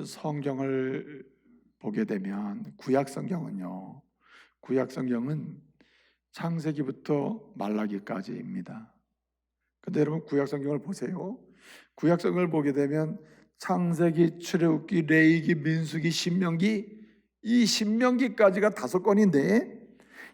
성경을 보게 되면 구약 성경은 창세기부터 말라기까지입니다. 근데 여러분 구약 성경을 보세요. 구약 성경을 보게 되면 창세기, 출애굽기, 레위기, 민수기, 신명기, 이 신명기까지가 5권인데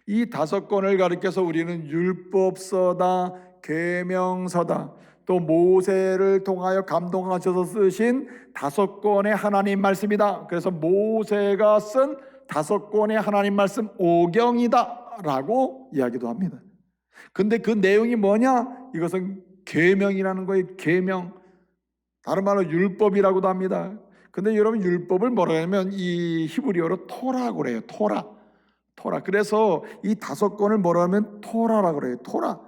이 5권을 가리켜서 우리는 율법서다, 계명서다, 또 모세를 통하여 감동하셔서 쓰신 5권의 하나님 말씀이다. 그래서 모세가 쓴 5권의 하나님 말씀 오경이다 라고 이야기도 합니다. 근데 그 내용이 뭐냐? 이것은 계명이라는 거예요. 계명, 다른 말로 율법이라고도 합니다. 근데 여러분 율법을 뭐라고 하냐면 이 히브리어로 토라고 그래요. 토라. 그래서 이 5권을 뭐라고 하면 토라라고 그래요. 토라.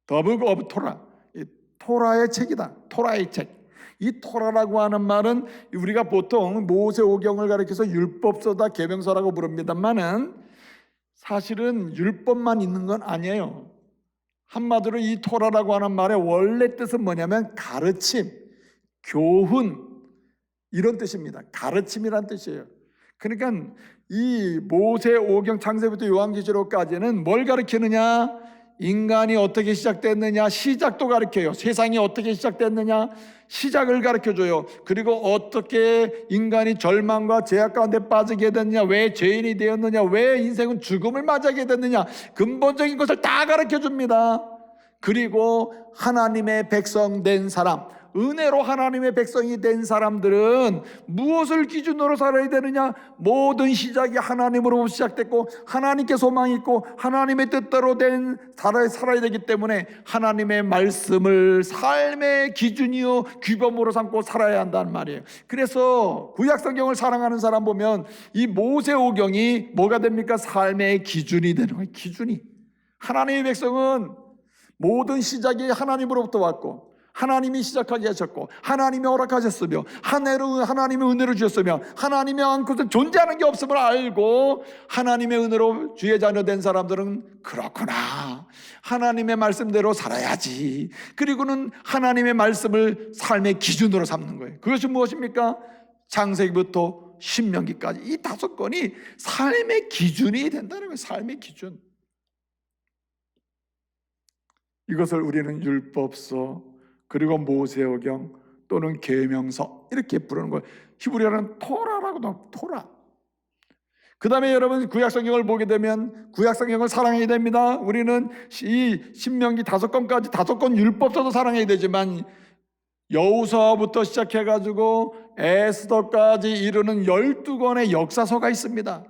The Book of Torah. 토라의 책이다. 토라의 책. 이 토라라고 하는 말은 우리가 보통 모세오경을 가리켜서 율법서다, 계명서라고 부릅니다만은 사실은 율법만 있는 건 아니에요. 한마디로 이 토라라고 하는 말의 원래 뜻은 뭐냐면 가르침, 교훈 이런 뜻입니다. 가르침이란 뜻이에요. 그러니까 이 모세오경 창세부터 요한계시록까지는 뭘 가르치느냐? 인간이 어떻게 시작됐느냐 시작도 가르쳐요. 세상이 어떻게 시작됐느냐 시작을 가르쳐줘요. 그리고 어떻게 인간이 절망과 죄악 가운데 빠지게 됐느냐, 왜 죄인이 되었느냐, 왜 인생은 죽음을 맞이하게 됐느냐, 근본적인 것을 다 가르쳐줍니다. 그리고 하나님의 백성 된 사람, 은혜로 하나님의 백성이 된 사람들은 무엇을 기준으로 살아야 되느냐? 모든 시작이 하나님으로 시작됐고 하나님께 소망이 있고 하나님의 뜻대로 된 살아야 되기 때문에 하나님의 말씀을 삶의 기준이요 규범으로 삼고 살아야 한다는 말이에요. 그래서 구약성경을 사랑하는 사람 보면 이 모세오경이 뭐가 됩니까? 삶의 기준이 되는 거예요. 기준이. 하나님의 백성은 모든 시작이 하나님으로부터 왔고 하나님이 시작하게 하셨고 하나님이 허락하셨으며 하나님의 은혜를 주셨으며 하나님의 안고서 존재하는 게 없음을 알고 하나님의 은혜로 주의 자녀 된 사람들은 그렇구나, 하나님의 말씀대로 살아야지. 그리고는 하나님의 말씀을 삶의 기준으로 삼는 거예요. 그것이 무엇입니까? 창세기부터 신명기까지 이 5권이 삶의 기준이 된다는 거예요. 삶의 기준. 이것을 우리는 율법서 그리고 모세오경 또는 계명서 이렇게 부르는 거예요. 히브리어는 토라라고도 토라. 그 다음에 여러분 구약성경을 보게 되면 구약성경을 사랑해야 됩니다. 우리는 이 신명기 5권까지 5권 율법서도 사랑해야 되지만 여호수아부터 시작해가지고 에스더까지 이르는 12권의 역사서가 있습니다.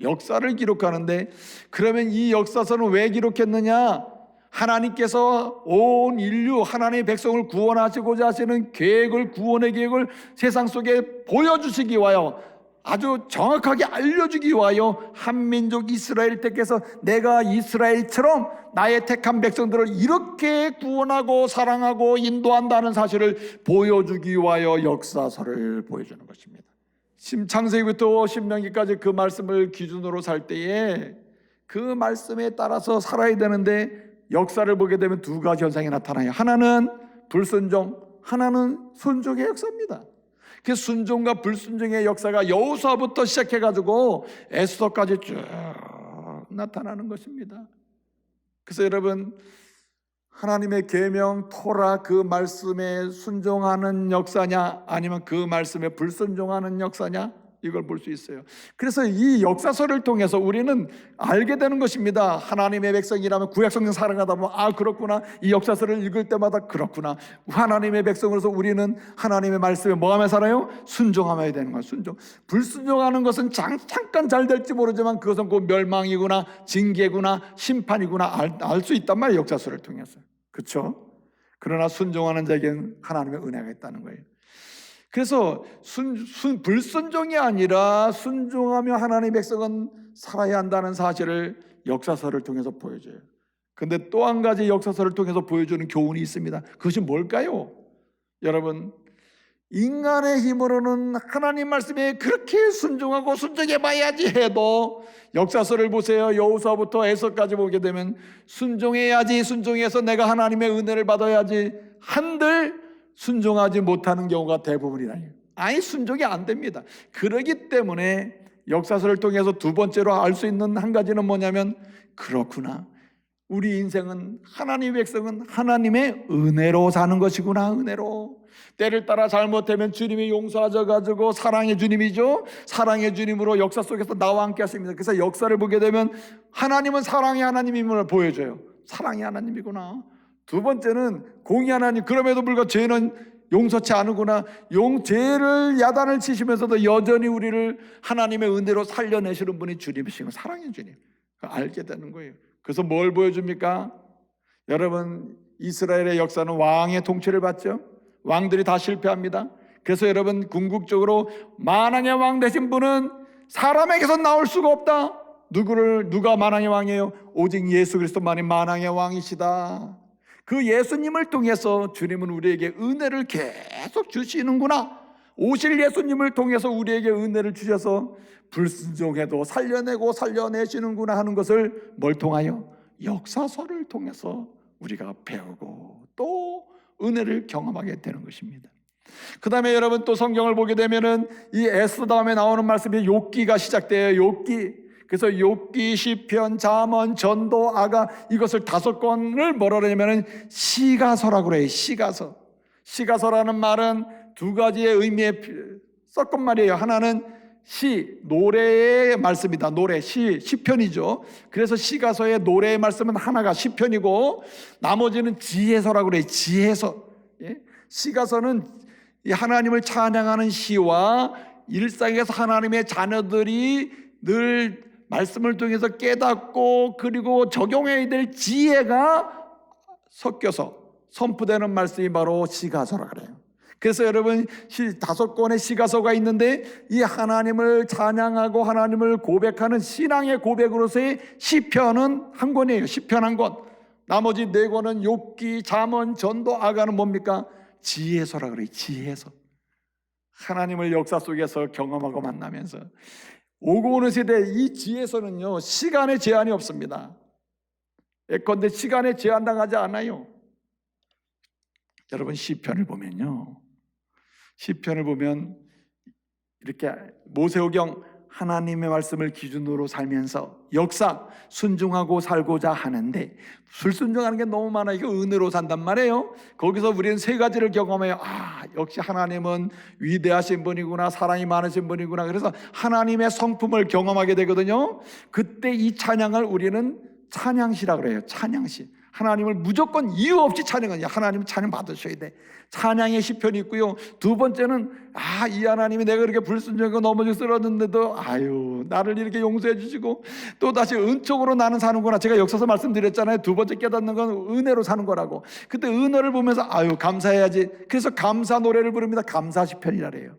역사를 기록하는데 그러면 이 역사서는 왜 기록했느냐? 하나님께서 온 인류 하나님의 백성을 구원하시고자 하시는 계획을, 구원의 계획을 세상 속에 보여주시기 위하여, 아주 정확하게 알려주기 위하여 한민족 이스라엘 택해서 내가 이스라엘처럼 나의 택한 백성들을 이렇게 구원하고 사랑하고 인도한다는 사실을 보여주기 위하여 역사서를 보여주는 것입니다. 창세기부터 신명기까지 그 말씀을 기준으로 살 때에 그 말씀에 따라서 살아야 되는데 역사를 보게 되면 2가지 현상이 나타나요. 하나는 불순종, 하나는 순종의 역사입니다. 그 순종과 불순종의 역사가 여호수아부터 시작해가지고 에스더까지 쭉 나타나는 것입니다. 그래서 여러분 하나님의 계명 토라 그 말씀에 순종하는 역사냐 아니면 그 말씀에 불순종하는 역사냐, 이걸 볼 수 있어요. 그래서 이 역사서를 통해서 우리는 알게 되는 것입니다. 하나님의 백성이라면 구약성경 사랑하다 보면 그렇구나, 이 역사서를 읽을 때마다 그렇구나, 하나님의 백성으로서 우리는 하나님의 말씀에 뭐하며 살아요? 순종하며 되는 거예요. 순종. 불순종하는 것은 잠깐 잘 될지 모르지만 그것은 곧 멸망이구나, 징계구나, 심판이구나 알 수 있단 말이에요. 역사서를 통해서. 그렇죠? 그러나 순종하는 자에게는 하나님의 은혜가 있다는 거예요. 그래서 불순종이 아니라 순종하며 하나님의 백성은 살아야 한다는 사실을 역사서를 통해서 보여줘요. 그런데 또 한 가지 역사서를 통해서 보여주는 교훈이 있습니다. 그것이 뭘까요? 여러분, 인간의 힘으로는 하나님 말씀에 그렇게 순종하고 순종해봐야지 해도 역사서를 보세요. 여호수아부터 에스더까지 보게 되면 순종해야지, 순종해서 내가 하나님의 은혜를 받아야지 한들 순종하지 못하는 경우가 대부분이다. 아예 순종이 안 됩니다. 그러기 때문에 역사서를 통해서 두 번째로 알 수 있는 한 가지는 뭐냐면, 그렇구나, 우리 인생은, 하나님의 백성은 하나님의 은혜로 사는 것이구나. 은혜로. 때를 따라 잘못하면 주님이 용서하셔가지고 사랑의 주님이죠. 사랑의 주님으로 역사 속에서 나와 함께 하십니다. 그래서 역사를 보게 되면 하나님은 사랑의 하나님임을 보여줘요. 사랑의 하나님이구나. 두 번째는 공의 하나님. 그럼에도 불구하고 죄는 용서치 않으구나. 죄를 야단을 치시면서도 여전히 우리를 하나님의 은혜로 살려내시는 분이 주님이시고 사랑의 주님. 알게 되는 거예요. 그래서 뭘 보여줍니까? 여러분, 이스라엘의 역사는 왕의 통치를 받죠. 왕들이 다 실패합니다. 그래서 여러분, 궁극적으로 만왕의 왕 되신 분은 사람에게서 나올 수가 없다. 누가 만왕의 왕이에요? 오직 예수 그리스도만이 만왕의 왕이시다. 그 예수님을 통해서 주님은 우리에게 은혜를 계속 주시는구나. 오실 예수님을 통해서 우리에게 은혜를 주셔서 불순종해도 살려내고 살려내시는구나 하는 것을 뭘 통하여? 역사서를 통해서 우리가 배우고 또 은혜를 경험하게 되는 것입니다. 그 다음에 여러분, 또 성경을 보게 되면은 이 에스더 다음에 나오는 말씀이 욥기가 시작돼요. 욥기. 그래서 욥기, 시편, 잠언, 전도, 아가, 이것을 5권을 뭐라 그러냐면은 시가서라고 그래요. 시가서. 시가서라는 말은 두 가지의 의미의 섞은 말이에요. 하나는 노래의 말씀이다. 노래, 시편이죠. 그래서 시가서의 노래의 말씀은 하나가 시편이고, 나머지는 지혜서라고 그래요. 지혜서. 시가서는 하나님을 찬양하는 시와 일상에서 하나님의 자녀들이 늘 말씀을 통해서 깨닫고 그리고 적용해야 될 지혜가 섞여서 선포되는 말씀이 바로 시가서라 그래요. 그래서 여러분, 5권의 시가서가 있는데 이 하나님을 찬양하고 하나님을 고백하는 신앙의 고백으로서의 시편은 한 권이에요. 시편 한 권. 나머지 4권은 욥기, 잠언, 전도, 아가는 뭡니까? 지혜서라 그래요. 지혜서. 하나님을 역사 속에서 경험하고 만나면서 오고 오는 세대, 이 지혜서는요, 시간에 제한이 없습니다. 예컨대 시간에 제한당하지 않아요. 여러분, 시편을 보면요, 시편을 보면 이렇게 모세오경 하나님의 말씀을 기준으로 살면서 역사 순종하고 살고자 하는데 불순종하는 게 너무 많아요. 이거 은혜로 산단 말이에요. 거기서 우리는 3가지를 경험해요. 역시 하나님은 위대하신 분이구나, 사랑이 많으신 분이구나. 그래서 하나님의 성품을 경험하게 되거든요. 그때 이 찬양을 우리는 찬양시라고 그래요. 찬양시. 하나님을 무조건 이유 없이 찬양하냐. 하나님 찬양 받으셔야 돼. 찬양의 시편이 있고요. 두 번째는 이 하나님이 내가 이렇게 불순종하고 넘어져 쓰러졌는데도 나를 이렇게 용서해 주시고 또 다시 은총으로 나는 사는구나. 제가 역사서 말씀드렸잖아요. 두 번째 깨닫는 건 은혜로 사는 거라고. 그때 은혜를 보면서 감사해야지. 그래서 감사 노래를 부릅니다. 감사 시편이라 그래요.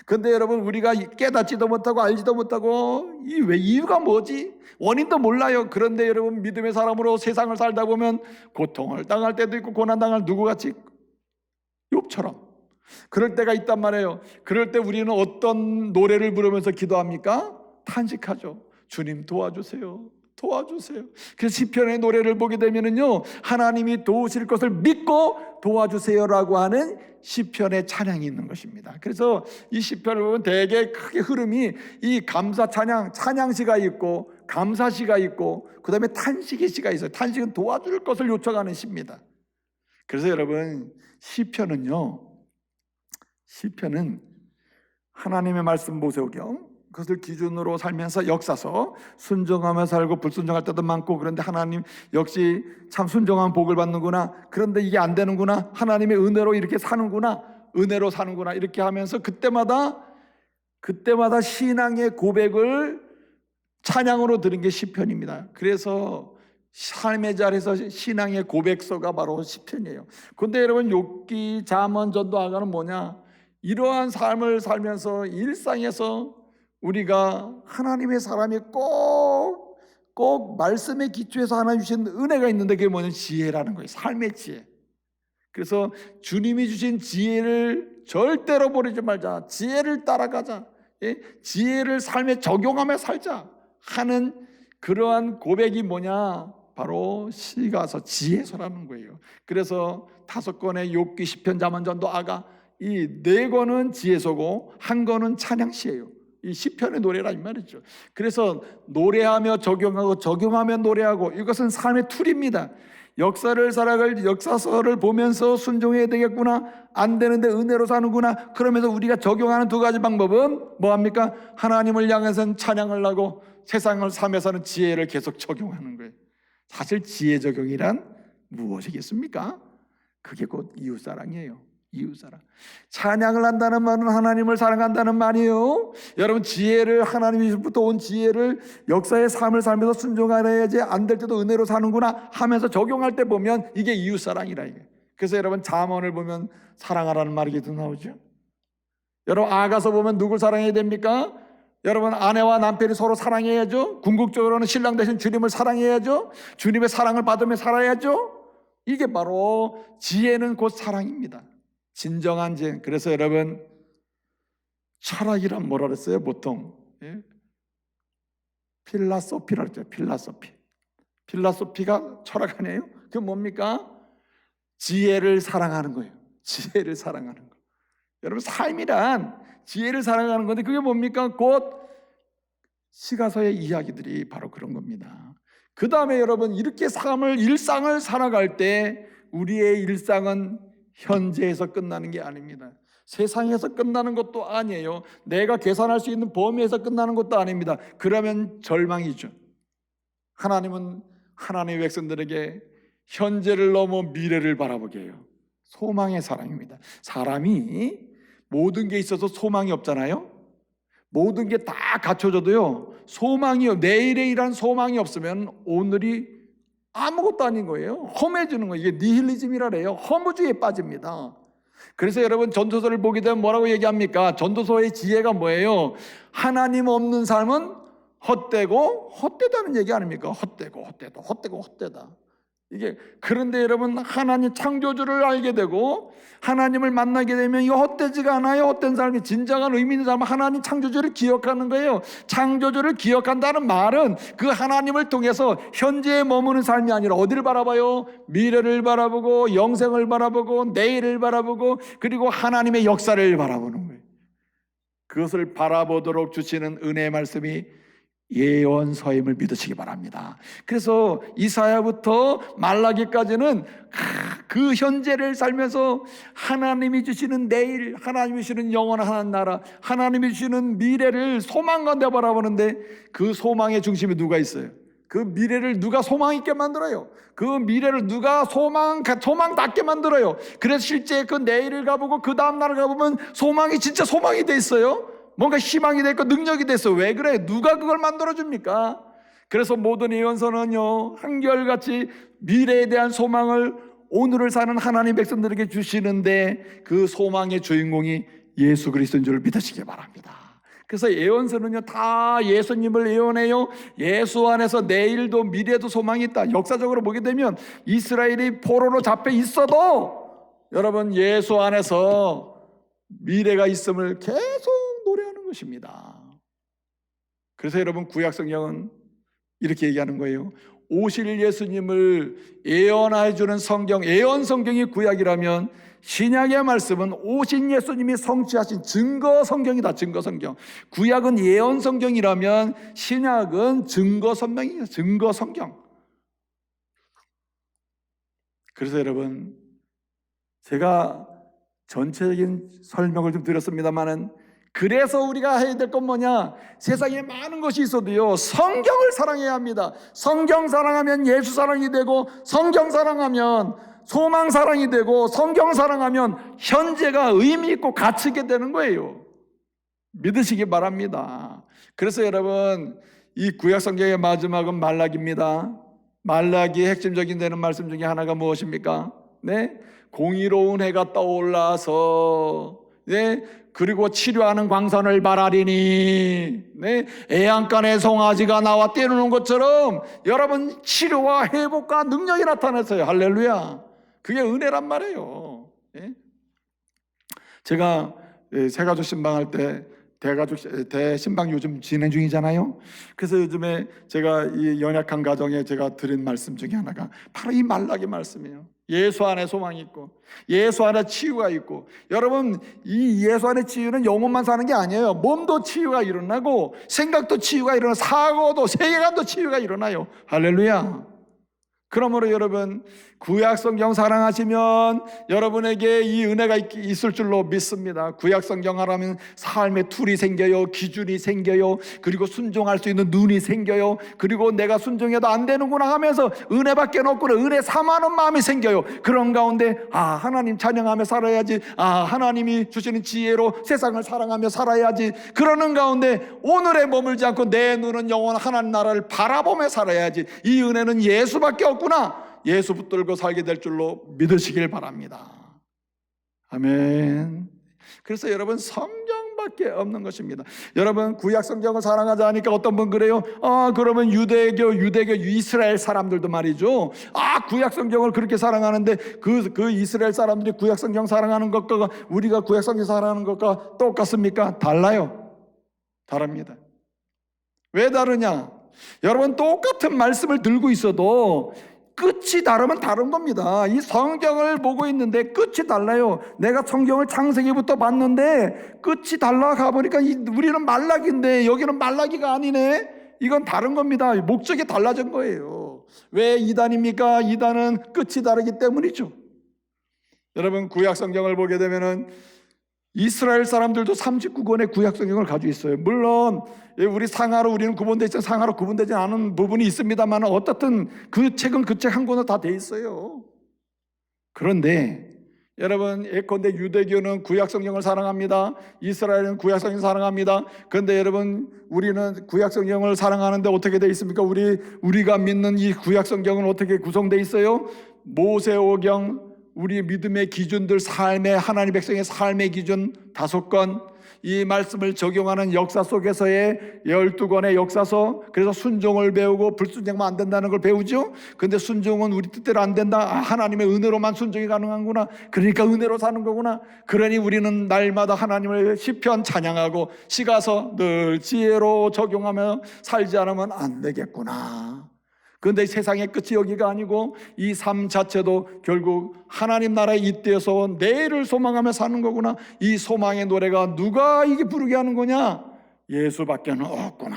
근데 여러분, 우리가 깨닫지도 못하고 알지도 못하고 왜 이유가 뭐지? 원인도 몰라요. 그런데 여러분, 믿음의 사람으로 세상을 살다 보면 고통을 당할 때도 있고 고난당할 누구같이 욥처럼 그럴 때가 있단 말이에요. 그럴 때 우리는 어떤 노래를 부르면서 기도합니까? 탄식하죠. 주님 도와주세요. 도와주세요. 그래서 시편의 노래를 보게 되면은요, 하나님이 도우실 것을 믿고 도와주세요라고 하는 시편의 찬양이 있는 것입니다. 그래서 이 시편을 보면 되게 크게 흐름이 이 감사 찬양, 찬양시가 있고 감사시가 있고 그 다음에 탄식의 시가 있어요. 탄식은 도와줄 것을 요청하는 시입니다. 그래서 여러분, 시편은 하나님의 말씀 모세오경, 그것을 기준으로 살면서 역사서 순종하며 살고 불순종할 때도 많고, 그런데 하나님 역시 참 순종한 복을 받는구나, 그런데 이게 안 되는구나, 하나님의 은혜로 이렇게 사는구나, 은혜로 사는구나, 이렇게 하면서 그때마다 신앙의 고백을 찬양으로 들은 게 시편입니다. 그래서 삶의 자리에서 신앙의 고백서가 바로 시편이에요. 그런데 여러분, 욥기, 잠언, 전도, 아가는 뭐냐? 이러한 삶을 살면서 일상에서 우리가 하나님의 사람이 꼭 말씀의 기초에서 하나님 주신 은혜가 있는데 그게 뭐냐면 지혜라는 거예요. 삶의 지혜. 그래서 주님이 주신 지혜를 절대로 버리지 말자. 지혜를 따라가자. 지혜를 삶에 적용하며 살자 하는 그러한 고백이 뭐냐? 바로 시가서 지혜서라는 거예요. 그래서 5권의 욥기, 시편, 잠언, 전도, 아가, 이 4권은 지혜서고 1권은 찬양시예요. 이 시편의 노래라 이 말이죠. 그래서 노래하며 적용하고 적용하며 노래하고, 이것은 삶의 툴입니다. 역사서를 보면서 순종해야 되겠구나, 안 되는데 은혜로 사는구나, 그러면서 우리가 적용하는 2가지 방법은 뭐합니까? 하나님을 향해서는 찬양을 하고 세상을 삶에서는 지혜를 계속 적용하는 거예요. 사실 지혜 적용이란 무엇이겠습니까? 그게 곧 이웃사랑이에요. 이웃사랑. 찬양을 한다는 말은 하나님을 사랑한다는 말이에요. 여러분, 지혜를, 하나님으로부터 온 지혜를 역사의 삶을 살면서 순종하야지 안 될 때도 은혜로 사는구나 하면서 적용할 때 보면 이게 이웃사랑이라 이게. 그래서 여러분, 잠언을 보면 사랑하라는 말이 나오죠. 여러분, 아가서 보면 누굴 사랑해야 됩니까? 여러분, 아내와 남편이 서로 사랑해야죠. 궁극적으로는 신랑 대신 주님을 사랑해야죠. 주님의 사랑을 받으며 살아야죠. 이게 바로 지혜는 곧 사랑입니다. 진정한 지혜. 그래서 여러분, 철학이란 뭐라 그랬어요? 보통 필라소피라 그랬죠. 필라소피가 철학 아니에요? 그게 뭡니까? 지혜를 사랑하는 거예요. 지혜를 사랑하는 거. 여러분, 삶이란 지혜를 사랑하는 건데 그게 뭡니까? 곧 시가서의 이야기들이 바로 그런 겁니다. 그 다음에 여러분, 이렇게 일상을 살아갈 때 우리의 일상은 현재에서 끝나는 게 아닙니다. 세상에서 끝나는 것도 아니에요. 내가 계산할 수 있는 범위에서 끝나는 것도 아닙니다. 그러면 절망이죠. 하나님은 하나님의 백성들에게 현재를 넘어 미래를 바라보게 해요. 소망의 사랑입니다. 사람이 모든 게 있어서 소망이 없잖아요. 모든 게 다 갖춰져도요, 내일에 일한 소망이 없으면 오늘이 아무것도 아닌 거예요. 험해지는 거예요. 이게 니힐리즘이라 그래요. 허무주의에 빠집니다. 그래서 여러분, 전도서를 보게 되면 뭐라고 얘기합니까? 전도서의 지혜가 뭐예요? 하나님 없는 삶은 헛되다는 얘기 아닙니까? 헛되다. 이게, 그런데 여러분, 하나님 창조주를 알게 되고 하나님을 만나게 되면 이거 헛되지가 않아요. 헛된 삶이 진정한 의미 있는 삶은 하나님 창조주를 기억하는 거예요. 창조주를 기억한다는 말은 그 하나님을 통해서 현재에 머무는 삶이 아니라 어디를 바라봐요? 미래를 바라보고 영생을 바라보고 내일을 바라보고 그리고 하나님의 역사를 바라보는 거예요. 그것을 바라보도록 주시는 은혜의 말씀이 예언서임을 믿으시기 바랍니다. 그래서 이사야부터 말라기까지는 그 현재를 살면서 하나님이 주시는 내일, 하나님이 주시는 영원한 나라, 하나님이 주시는 미래를 소망가운데 바라보는데 그 소망의 중심에 누가 있어요? 그 미래를 누가 소망 있게 만들어요? 그 미래를 누가 소망답게 만들어요? 그래서 실제 그 내일을 가보고 그 다음 날을 가보면 소망이 진짜 소망이 돼 있어요. 뭔가 희망이 됐고 능력이 됐어. 왜 그래? 누가 그걸 만들어줍니까? 그래서 모든 예언서는요, 한결같이 미래에 대한 소망을 오늘을 사는 하나님 백성들에게 주시는데 그 소망의 주인공이 예수 그리스도인 줄 믿으시기 바랍니다. 그래서 예언서는요, 다 예수님을 예언해요. 예수 안에서 내일도 미래도 소망이 있다. 역사적으로 보게 되면 이스라엘이 포로로 잡혀 있어도 여러분, 예수 안에서 미래가 있음을 계속 노래하는 것입니다. 그래서 여러분, 구약 성경은 이렇게 얘기하는 거예요. 오실 예수님을 예언해 주는 성경, 예언 성경이 구약이라면 신약의 말씀은 오신 예수님이 성취하신 증거 성경이다. 증거 성경. 구약은 예언 성경이라면 신약은 증거 성경이에요. 증거 성경. 그래서 여러분, 제가 전체적인 설명을 좀 드렸습니다만은, 그래서 우리가 해야 될 건 뭐냐? 세상에 많은 것이 있어도요, 성경을 사랑해야 합니다. 성경 사랑하면 예수 사랑이 되고, 성경 사랑하면 소망 사랑이 되고, 성경 사랑하면 현재가 의미 있고 가치 있게 되는 거예요. 믿으시기 바랍니다. 그래서 여러분, 이 구약 성경의 마지막은 말라기입니다. 말라기의 핵심적인 되는 말씀 중에 하나가 무엇입니까? 네? 공의로운 해가 떠올라서, 네? 그리고 치료하는 광선을 바라리니, 네? 애양간에 송아지가 나와 뛰노는 것처럼 여러분, 치료와 회복과 능력이 나타났어요. 할렐루야. 그게 은혜란 말이에요. 네? 제가 새가족 신방할 때 대신방 요즘 진행 중이잖아요. 그래서 요즘에 제가 이 연약한 가정에 제가 드린 말씀 중에 하나가 바로 이 말라기 말씀이에요. 예수 안에 소망이 있고 예수 안에 치유가 있고, 여러분 이 예수 안에 치유는 영혼만 사는 게 아니에요. 몸도 치유가 일어나고 생각도 치유가 일어나고 사고도 세계관도 치유가 일어나요. 할렐루야. 그러므로 여러분 구약성경 사랑하시면 여러분에게 이 은혜가 있을 줄로 믿습니다. 구약성경 하라면 삶의 툴이 생겨요. 기준이 생겨요. 그리고 순종할 수 있는 눈이 생겨요. 그리고 내가 순종해도 안 되는구나 하면서 은혜밖에 없구나, 은혜 삼하는 마음이 생겨요. 그런 가운데 하나님 찬양하며 살아야지, 하나님이 주시는 지혜로 세상을 사랑하며 살아야지, 그러는 가운데 오늘에 머물지 않고 내 눈은 영원한 하나님 나라를 바라보며 살아야지, 이 은혜는 예수밖에 없구나, 예수 붙들고 살게 될 줄로 믿으시길 바랍니다. 아멘. 그래서 여러분 성경밖에 없는 것입니다. 여러분 구약 성경을 사랑하지 않으니까 어떤 분 그래요? 그러면 유대교 이스라엘 사람들도 말이죠, 구약 성경을 그렇게 사랑하는데 그 이스라엘 사람들이 구약 성경 사랑하는 것과 우리가 구약 성경 사랑하는 것과 똑같습니까? 달라요. 다릅니다. 왜 다르냐? 여러분 똑같은 말씀을 들고 있어도 끝이 다르면 다른 겁니다. 이 성경을 보고 있는데 끝이 달라요. 내가 성경을 창세기부터 봤는데 끝이 달라 가보니까 우리는 말라기인데 여기는 말라기가 아니네. 이건 다른 겁니다. 목적이 달라진 거예요. 왜 이단입니까? 이단은 끝이 다르기 때문이죠. 여러분 구약 성경을 보게 되면은 이스라엘 사람들도 39권의 구약 성경을 가지고 있어요. 물론 우리는 상하로 구분되지 않은 부분이 있습니다만 어떻든 그 책은 그 책 한 권으로 다 돼 있어요. 그런데 여러분 예컨대 유대교는 구약 성경을 사랑합니다. 이스라엘은 구약 성경을 사랑합니다. 그런데 여러분 우리는 구약 성경을 사랑하는데 어떻게 돼 있습니까? 우리가 믿는 이 구약 성경은 어떻게 구성돼 있어요? 모세오경, 우리의 믿음의 기준들, 하나님 백성의 삶의 기준 5권, 이 말씀을 적용하는 역사 속에서의 12권의 역사서. 그래서 순종을 배우고 불순종하면 안 된다는 걸 배우죠. 근데 순종은 우리 뜻대로 안 된다. 하나님의 은혜로만 순종이 가능한구나. 그러니까 은혜로 사는 거구나. 그러니 우리는 날마다 하나님을 시편 찬양하고 시가서 늘 지혜로 적용하며 살지 않으면 안 되겠구나. 그런데 세상의 끝이 여기가 아니고 이 삶 자체도 결국 하나님 나라에 잇대어서 내일을 소망하며 사는 거구나. 이 소망의 노래가 누가 이게 부르게 하는 거냐? 예수밖에 없구나.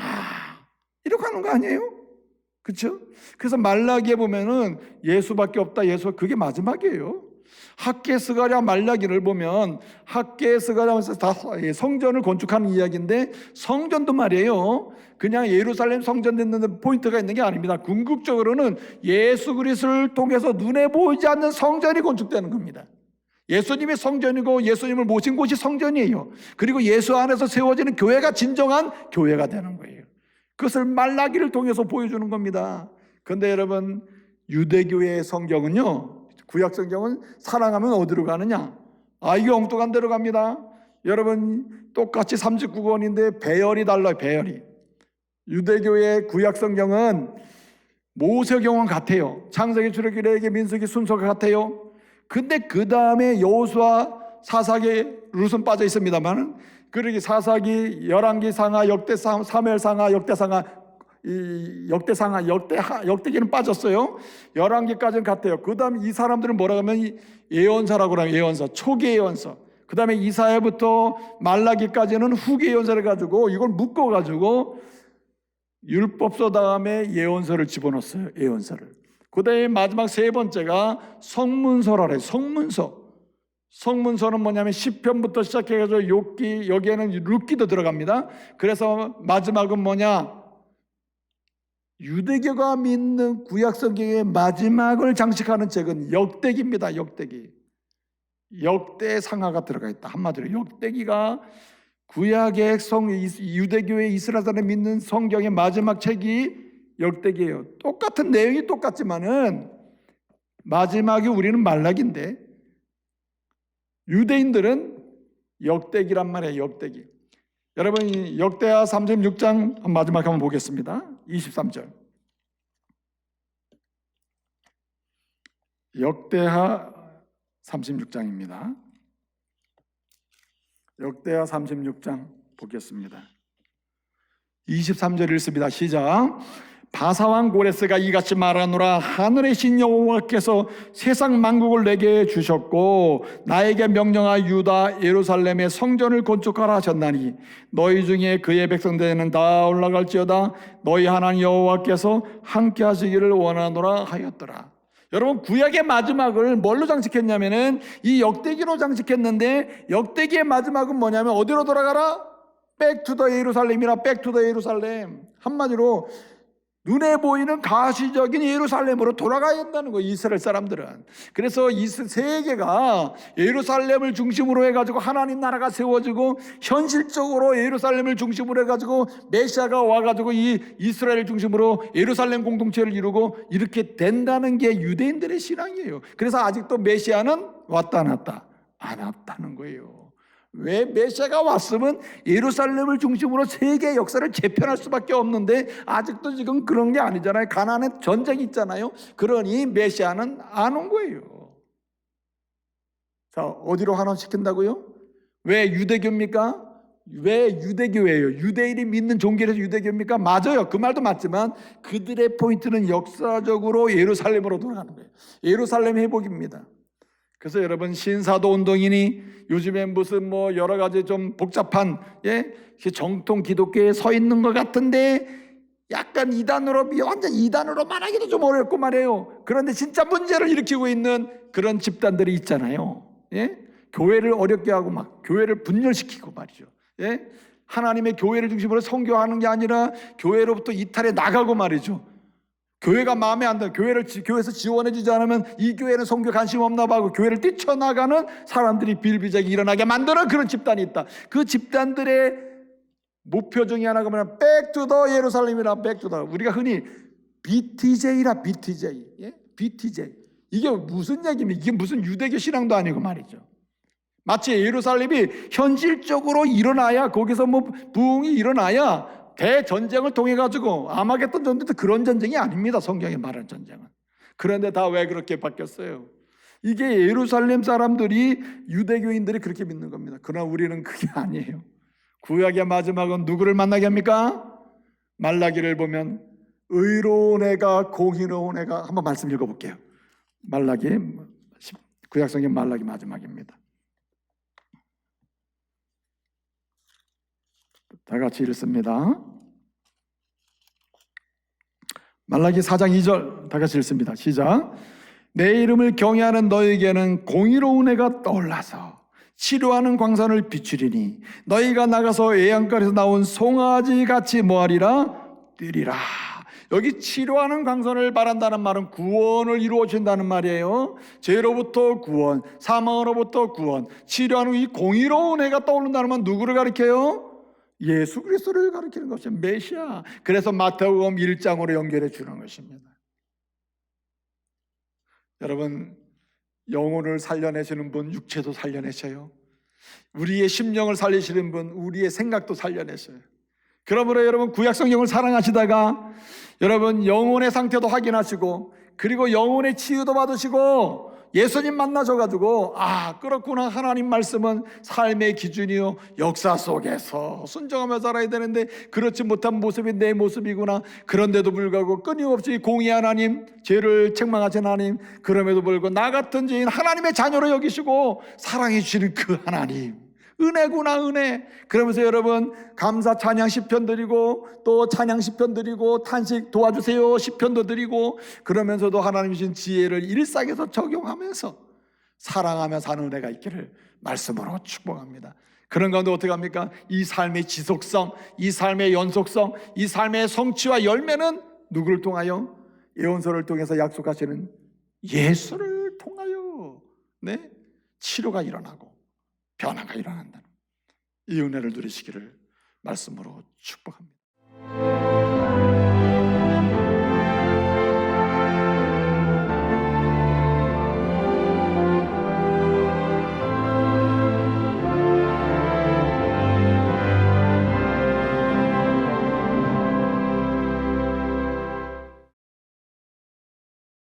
이렇게 하는 거 아니에요? 그렇죠? 그래서 말라기에 보면은 예수밖에 없다. 그게 마지막이에요. 학개 스가랴 말라기를 보면 학개 스가랴에서 다 성전을 건축하는 이야기인데, 성전도 말이에요 그냥 예루살렘 성전 짓는 포인트가 있는 게 아닙니다. 궁극적으로는 예수 그리스도를 통해서 눈에 보이지 않는 성전이 건축되는 겁니다. 예수님이 성전이고 예수님을 모신 곳이 성전이에요. 그리고 예수 안에서 세워지는 교회가 진정한 교회가 되는 거예요. 그것을 말라기를 통해서 보여주는 겁니다. 그런데 여러분 유대교의 성경은요, 구약 성경은 사랑하면 어디로 가느냐? 이게 엉뚱한 데로 갑니다. 여러분 똑같이 39권인데 배열이 달라요. 배열이. 유대교의 구약 성경은 모세경은 같아요. 창세기, 출애굽기, 레위기, 민수기 순서가 같아요. 근데 그 다음에 여호수아, 사사기, 룻은 빠져 있습니다만, 그러기 사사기, 열왕기 상하, 역대상, 사무엘상하, 역대상하, 역대기는 빠졌어요. 열왕기까지는 같아요. 그 다음에 이 사람들은 뭐라고 하면 예언서라고 하면 예언서, 초기 예언서. 그 다음에 이사야부터 말라기까지는 후기 예언서를 가지고 이걸 묶어가지고 율법서 다음에 예언서를 집어넣었어요. 예언서를. 그 다음에 마지막 세 번째가 성문서라 그래요. 성문서는 뭐냐면 시편부터 시작해가지고 욥기, 여기에는 룻기도 들어갑니다. 그래서 마지막은 뭐냐? 유대교가 믿는 구약성경의 마지막을 장식하는 책은 역대기입니다. 역대상하가 들어가 있다. 한마디로 역대기가 구약의 유대교의 이스라엘에 믿는 성경의 마지막 책이 역대기예요. 똑같은 내용이 똑같지만은 마지막이 우리는 말라기인데 유대인들은 역대기란 말이에요. 역대기. 여러분 역대하 36장 마지막 한번 보겠습니다. 23절. 역대하 36장입니다. 역대하 36장 보겠습니다. 23절 읽습니다. 시작. 바사왕 고레스가 이같이 말하노라. 하늘의 신 여호와께서 세상 만국을 내게 주셨고 나에게 명령하 유다 예루살렘의 성전을 건축하라 하셨나니 너희 중에 그의 백성들은 다 올라갈지어다. 너희 하나님 여호와께서 함께 하시기를 원하노라 하였더라. 여러분, 구약의 마지막을 뭘로 장식했냐면은 이 역대기로 장식했는데, 역대기의 마지막은 뭐냐면 어디로 돌아가라? 백투더 예루살렘이라. 백투더 예루살렘. 한마디로 눈에 보이는 가시적인 예루살렘으로 돌아가야 한다는 거예요, 이스라엘 사람들은. 그래서 세계가 예루살렘을 중심으로 해가지고 하나님 나라가 세워지고, 현실적으로 예루살렘을 중심으로 해가지고 메시아가 와가지고 이 이스라엘을 중심으로 예루살렘 공동체를 이루고 이렇게 된다는 게 유대인들의 신앙이에요. 그래서 아직도 메시아는 왔다 안 왔다? 안 왔다는 거예요. 왜? 메시아가 왔으면 예루살렘을 중심으로 세계의 역사를 재편할 수밖에 없는데 아직도 지금 그런 게 아니잖아요. 가나안에 전쟁이 있잖아요. 그러니 메시아는 안 온 거예요. 자, 어디로 환원시킨다고요? 왜 유대교입니까? 왜 유대교예요? 유대인이 믿는 종교에서 유대교입니까? 맞아요. 그 말도 맞지만 그들의 포인트는 역사적으로 예루살렘으로 돌아가는 거예요. 예루살렘 회복입니다. 그래서 여러분, 신사도 운동이니 요즘엔 무슨 뭐 여러 가지 좀 복잡한 정통 기독교에 서 있는 것 같은데 약간 이단으로, 완전 이단으로 말하기도 좀 어렵고 말이에요. 그런데 진짜 문제를 일으키고 있는 그런 집단들이 있잖아요. 교회를 어렵게 하고 막 교회를 분열시키고 말이죠. 하나님의 교회를 중심으로 선교하는 게 아니라 교회로부터 이탈해 나가고 말이죠. 교회가 마음에 안 들어, 교회에서 지원해주지 않으면 이 교회는 선교 관심 없나 봐 하고 교회를 뛰쳐나가는 사람들이 비일비재하게 일어나게 만드는 그런 집단이 있다. 그 집단들의 목표 중에 하나가 뭐냐면 백투더 예루살렘이라. 백투더, 우리가 흔히 BTJ라. BTJ. BTJ. 이게 무슨 얘기입니까? 이게 무슨 유대교 신앙도 아니고 말이죠. 마치 예루살렘이 현실적으로 일어나야, 거기서 뭐 부흥이 일어나야 대전쟁을 통해 가지고, 아마겟돈 전쟁도 그런 전쟁이 아닙니다, 성경에 말하는 전쟁은. 그런데 다 왜 그렇게 바뀌었어요? 이게 예루살렘 사람들이, 유대교인들이 그렇게 믿는 겁니다. 그러나 우리는 그게 아니에요. 구약의 마지막은 누구를 만나게 합니까? 말라기를 보면 의로운 애가 공의로운 애가, 한번 말씀 읽어볼게요. 말라기, 구약성경 말라기 마지막입니다. 다 같이 읽습니다. 말라기 4장 2절 다 같이 읽습니다. 시작. 내 이름을 경외하는 너에게는 공의로운 해가 떠올라서 치료하는 광선을 비추리니 너희가 나가서 애양가에서 나온 송아지 같이 뭐하리라? 뛰리라. 여기 치료하는 광선을 바란다는 말은 구원을 이루어 준다는 말이에요. 죄로부터 구원, 사망으로부터 구원, 치료하는 이 공의로운 해가 떠오른다는 말, 누구를 가리켜요? 예수 그리스도를 가리키는 것이 메시아. 그래서 마태복음 1장으로 연결해 주는 것입니다. 여러분, 영혼을 살려내시는 분 육체도 살려내셔요. 우리의 심령을 살리시는 분 우리의 생각도 살려내셔요. 그러므로 여러분, 구약 성경을 사랑하시다가 여러분 영혼의 상태도 확인하시고, 그리고 영혼의 치유도 받으시고, 예수님 만나셔가지고 그렇구나, 하나님 말씀은 삶의 기준이요 역사 속에서 순종하며 살아야 되는데 그렇지 못한 모습이 내 모습이구나. 그런데도 불구하고 끊임없이 공의 하나님, 죄를 책망하신 하나님, 그럼에도 불구하고 나 같은 죄인 하나님의 자녀로 여기시고 사랑해 주시는 그 하나님, 은혜구나, 은혜. 그러면서 여러분, 감사 찬양 시편 드리고, 또 찬양 시편 드리고, 탄식 도와주세요 시편도 드리고, 그러면서도 하나님 주신 지혜를 일상에서 적용하면서 사랑하며 사는 은혜가 있기를 말씀으로 축복합니다. 그런 가운데 어떻게 합니까? 이 삶의 지속성, 이 삶의 연속성, 이 삶의 성취와 열매는 누구를 통하여? 예언서를 통해서 약속하시는 예수를 통하여 치료가 일어나고 변화가 일어난다는 이 은혜를 누리시기를 말씀으로 축복합니다.